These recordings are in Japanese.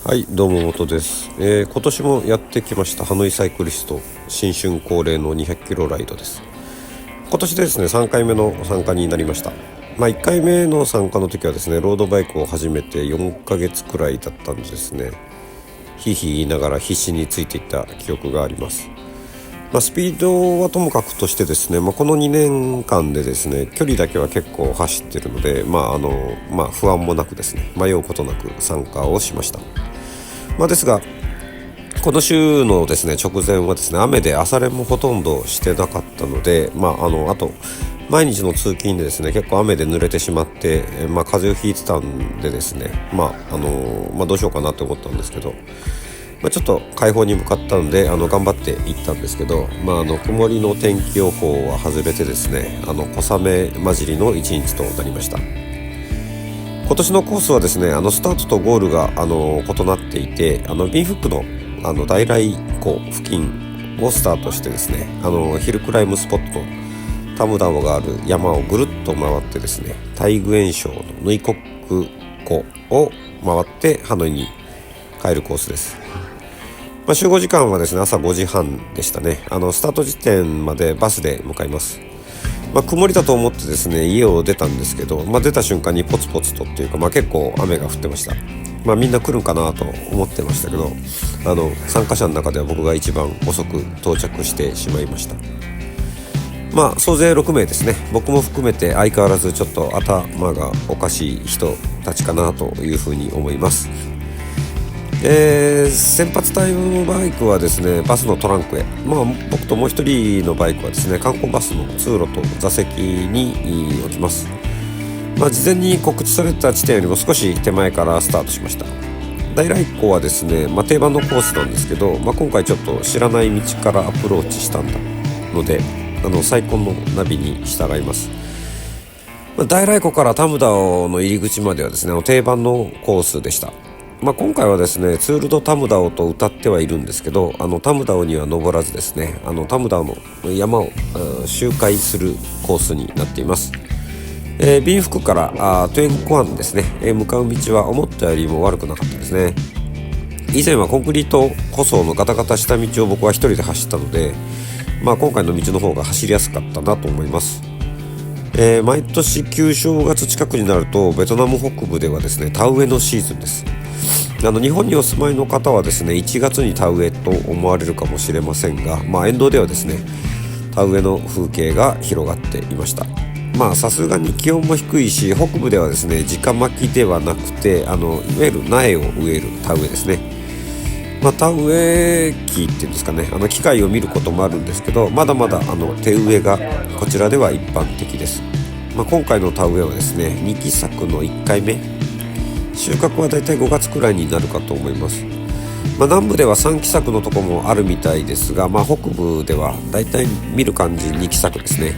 はい、どうも元です。今年もやってきましたハノイサイクリスト新春恒例の200キロライドです。今年でですね3回目の参加になりました。1回目の参加の時はですねロードバイクを始めて4ヶ月くらいだったんでですね、ひいひい言いながら必死についていった記憶があります。スピードはともかくとしてですね、この2年間でですね距離だけは結構走っているので、不安もなくですね迷うことなく参加をしました。ですがこの週のですね直前はですね雨で朝練もほとんどしてなかったので、あと毎日の通勤でですね結構雨で濡れてしまって、風邪をひいてたんでですねどうしようかなと思ったんですけど、ちょっと解放に向かったので頑張って行ったんですけど、曇りの天気予報は外れてですね小雨混じりの一日となりました。今年のコースはですねスタートとゴールが異なっていてビンフックの大来湖付近をスタートしてですねヒルクライムスポットタムダオがある山をぐるっと回ってですねタイグエン省のヌイコック湖を回ってハノイに帰るコースです。集合時間はですね朝5時半でしたね。スタート時点までバスで向かいます。曇りだと思ってですね家を出たんですけど、出た瞬間にポツポツとっていうか、結構雨が降ってました。みんな来るんかなと思ってましたけど参加者の中では僕が一番遅く到着してしまいました。総勢6名ですね。僕も含めて相変わらずちょっと頭がおかしい人たちかなというふうに思います。先発タイムバイクはですねバスのトランクへ、僕ともう一人のバイクはですね観光バスの通路と座席に置きます。事前に告知された地点よりも少し手前からスタートしました。大来湖はですね、定番のコースなんですけど、今回ちょっと知らない道からアプローチしたんだので最高のナビに従います。大来湖からタムダオの入り口まではですね定番のコースでした。今回はですねツール・ド・タムダオと歌ってはいるんですけどタムダオには登らずですねタムダオの山を周回するコースになっています。ビンフクからトゥエンコアンですね、向かう道は思ったよりも悪くなかったですね。以前はコンクリート舗装のガタガタした道を僕は一人で走ったので、今回の道の方が走りやすかったなと思います。毎年旧正月近くになるとベトナム北部ではですね田植えのシーズンです。日本にお住まいの方はですね1月に田植えと思われるかもしれませんが、沿道ではですね田植えの風景が広がっていました。さすがに気温も低いし北部ではですね直巻きではなくていわゆる苗を植える田植えですね。田植え機っていうんですかね機械を見ることもあるんですけどまだまだ手植えがこちらでは一般的です。今回の田植えはですね2期作の1回目、収穫はだいたい5月くらいになるかと思います。南部では3期作のとこもあるみたいですが、北部ではだいたい見る感じ2期作ですね。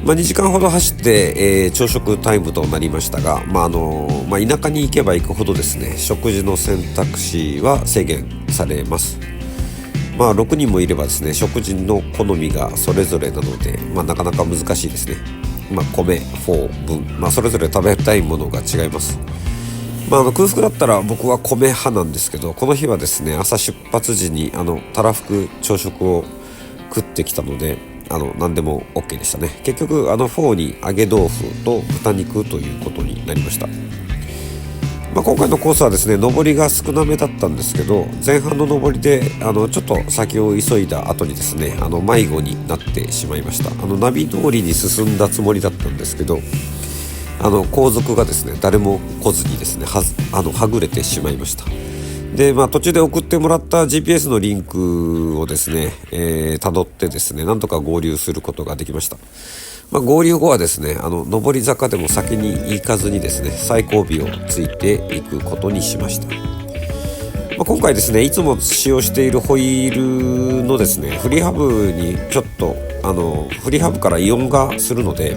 2時間ほど走って、朝食タイムとなりましたが、田舎に行けば行くほどですね食事の選択肢は制限されます。6人もいればですね食事の好みがそれぞれなので、なかなか難しいですね。米フォー分、それぞれ食べたいものが違います。空腹だったら僕は米派なんですけど、この日はですね朝出発時にたらふく朝食を食ってきたので何でも OK でしたね。結局フォーに揚げ豆腐と豚肉ということになりました。今回のコースはですね上りが少なめだったんですけど、前半の上りでちょっと先を急いだ後にですね迷子になってしまいました。ナビ通りに進んだつもりだったんですけど後続がですね誰も来ずにですねはぐれてしまいました。で途中で送ってもらった GPS のリンクをですね辿ってですねなんとか合流することができました。合流後はですね上り坂でも先に行かずにですね最後尾をついていくことにしました。今回ですねいつも使用しているホイールのですねフリーハブにちょっとフリーハブからイオンがするので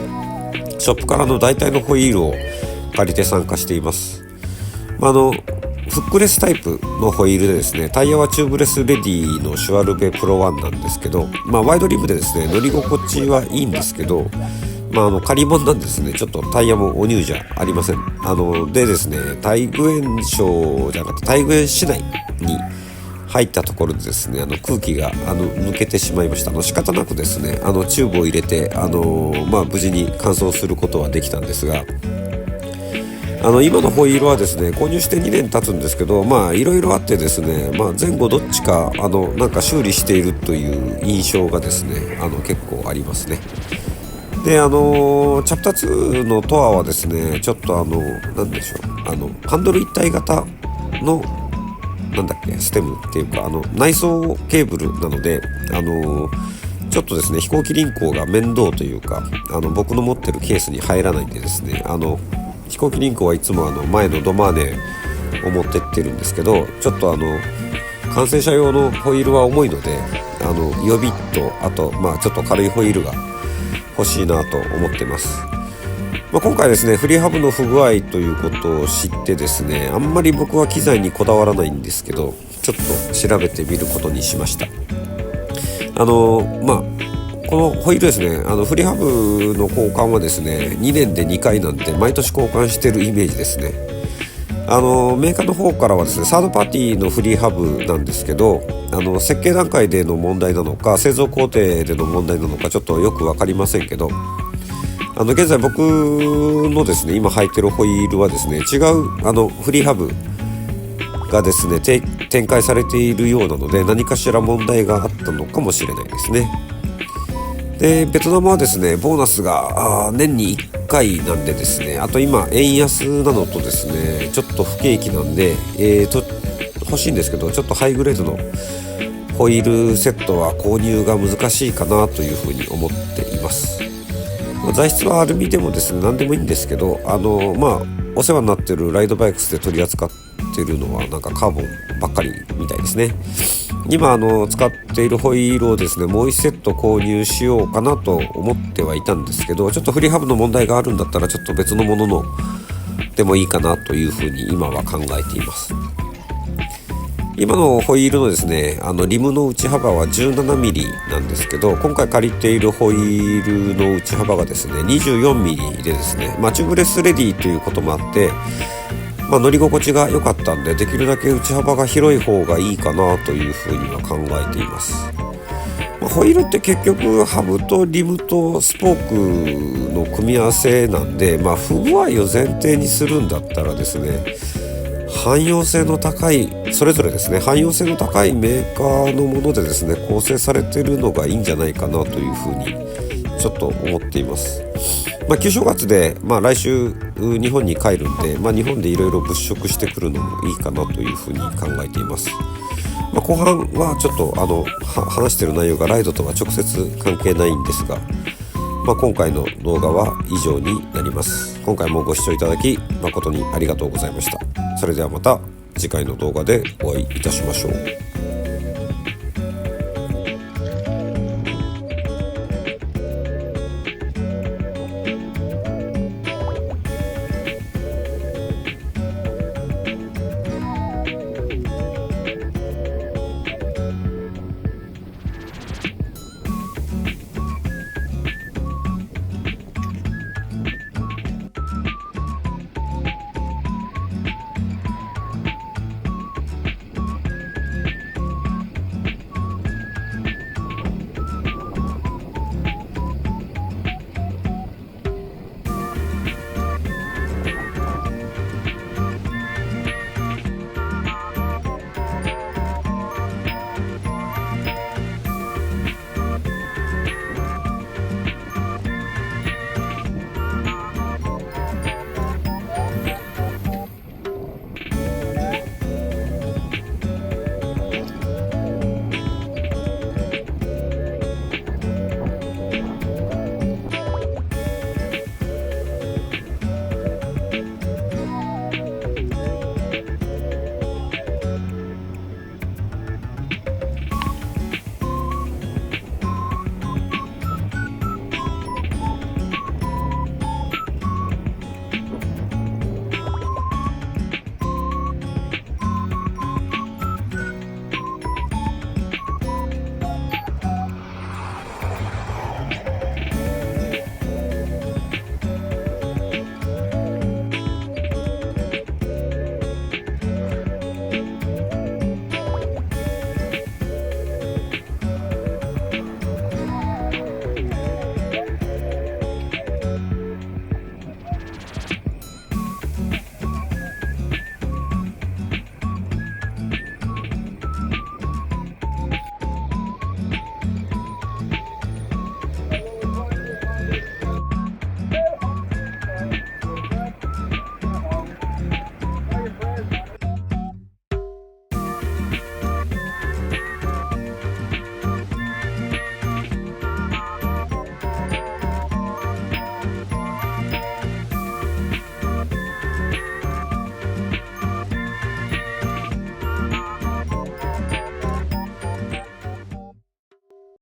ショップからの大体のホイールを借りて参加しています。フックレスタイプのホイールでですねタイヤはチューブレスレディのシュワルベプロ1なんですけど、ワイドリムでですね乗り心地はいいんですけど、借り物なんですね。ちょっとタイヤもおニューじゃありません。でですね、大愚園省じゃなくて大愚園市内に入ったところでですね、空気が抜けてしまいました。仕方なくですね、チューブを入れて無事に乾燥することはできたんですが、今のホイールはですね、購入して2年経つんですけど、いろいろあってですね、前後どっちかなんか修理しているという印象がですね、結構ありますね。でチャプター2のトアはですね、ちょっとなんでしょう、ハンドル一体型のステムっていうか内装ケーブルなのでちょっとですね、飛行機輪行が面倒というか僕の持ってるケースに入らないんでですね、飛行機輪行はいつも前のドマーネを持ってってるんですけど、ちょっと完成車用のホイールは重いので予備とあとちょっと軽いホイールが欲しいなと思ってます。今回ですね、フリーハブの不具合ということを知ってですね、あんまり僕は機材にこだわらないんですけど、ちょっと調べてみることにしました。このホイールですね、フリーハブの交換はですね、2年で2回なんで毎年交換してるイメージですね。メーカーの方からはですね、サードパーティーのフリーハブなんですけど、設計段階での問題なのか製造工程での問題なのかちょっとよく分かりませんけど、現在僕のですね今履いてるホイールはですね、違うフリーハブがですね展開されているようなので、何かしら問題があったのかもしれないですね。でベトナムはですね、ボーナスが年に1回なんでですね、あと今円安なのとですね、ちょっと不景気なんで、欲しいんですけど、ちょっとハイグレードのホイールセットは購入が難しいかなというふうに思っています。材質はアルミでもですね何でもいいんですけど、お世話になってるライドバイクスで取り扱ってるのはなんかカーボンばっかりみたいですね。今使っているホイールをですねもう1セット購入しようかなと思ってはいたんですけど、ちょっとフリーハブの問題があるんだったらちょっと別のもののでもいいかなというふうに今は考えています。今のホイールのですねリムの内幅は 17mm なんですけど、今回借りているホイールの内幅がですね 24mm でですね、チューブレスレディということもあって、乗り心地が良かったんで、できるだけ内幅が広い方がいいかなというふうには考えています。ホイールって結局ハブとリムとスポークの組み合わせなんで、不具合を前提にするんだったらですね、汎用性の高いそれぞれですね、汎用性の高いメーカーのものでですね構成されているのがいいんじゃないかなというふうにちょっと思っています。旧正月で、来週日本に帰るんで、日本でいろいろ物色してくるのもいいかなというふうに考えています。後半はちょっと話している内容がライドとは直接関係ないんですが、今回の動画は以上になります。今回もご視聴いただき誠にありがとうございました。それではまた次回の動画でお会いいたしましょう。